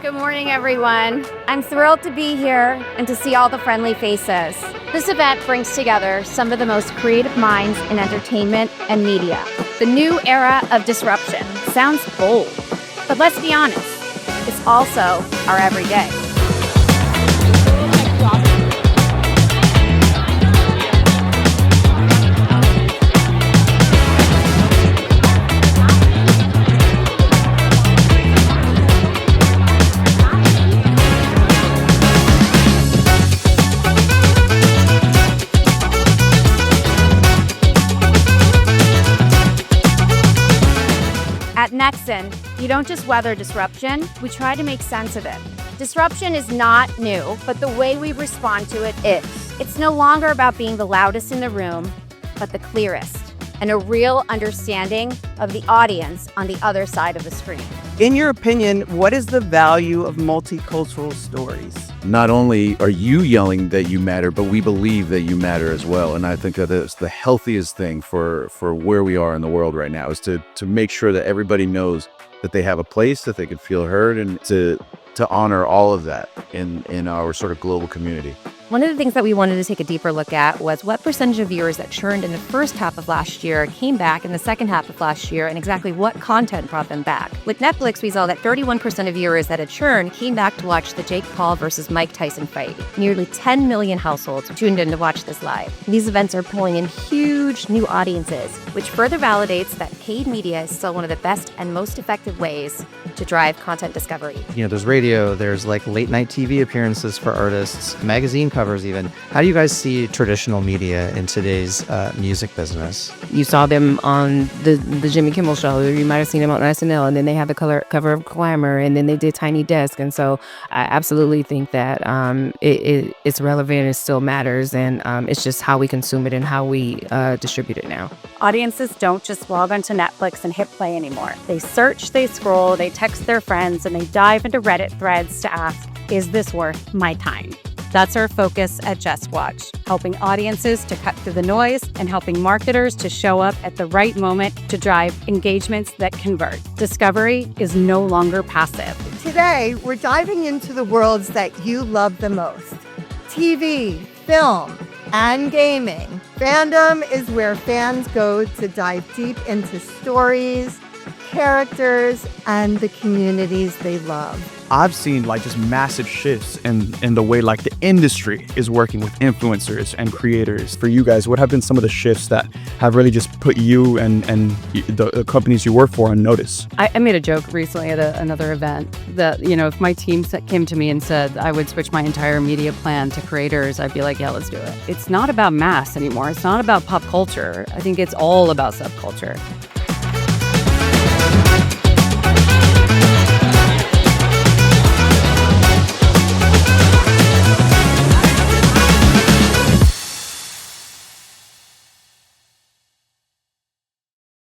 Good morning, everyone. I'm thrilled to be here and to see all the friendly faces. This event brings together some of the most creative minds in entertainment and media. The new era of disruption sounds bold, but let's be honest, it's also our everyday. At Nexon, you don't just weather disruption, we try to make sense of it. Disruption is not new, but the way we respond to it is. It's no longer about being the loudest in the room, but the clearest, and a real understanding of the audience on the other side of the screen. In your opinion, what is the value of multicultural stories? Not only are you yelling that you matter, but we believe that you matter as well. And I think that it's the healthiest thing for where we are in the world right now is to make sure that everybody knows that they have a place, that they can feel heard, and to honor all of that in our sort of global community. One of the things that we wanted to take a deeper look at was what percentage of viewers that churned in the first half of last year came back in the second half of last year, and exactly what content brought them back. With Netflix, we saw that 31% of viewers that had churned came back to watch the Jake Paul versus Mike Tyson fight. Nearly 10 million households tuned in to watch this live. These events are pulling in huge new audiences, which further validates that paid media is still one of the best and most effective ways to drive content discovery. You know, there's radio, there's like late night TV appearances for artists, magazine covers even. How do you guys see traditional media in today's music business? You saw them on the Jimmy Kimmel show, or you might have seen them on SNL, and then they had the cover of Glamour, and then they did Tiny Desk. And so I absolutely think that it's relevant, it still matters, and it's just how we consume it and how we distribute it now. Audiences don't just log onto Netflix and hit play anymore. They search, they scroll, they text their friends, and they dive into Reddit threads to ask, is this worth my time? That's our focus at Just Watch, helping audiences to cut through the noise and helping marketers to show up at the right moment to drive engagements that convert. Discovery is no longer passive. Today, we're diving into the worlds that you love the most. TV, film, and gaming. Fandom is where fans go to dive deep into stories, characters, and the communities they love. I've seen like just massive shifts in the way like the industry is working with influencers and creators. For you guys, what have been some of the shifts that have really just put you and the companies you work for on notice? I made a joke recently at another event that, you know, if my team came to me and said I would switch my entire media plan to creators, I'd be like, yeah, let's do it. It's not about mass anymore. It's not about pop culture. I think it's all about subculture.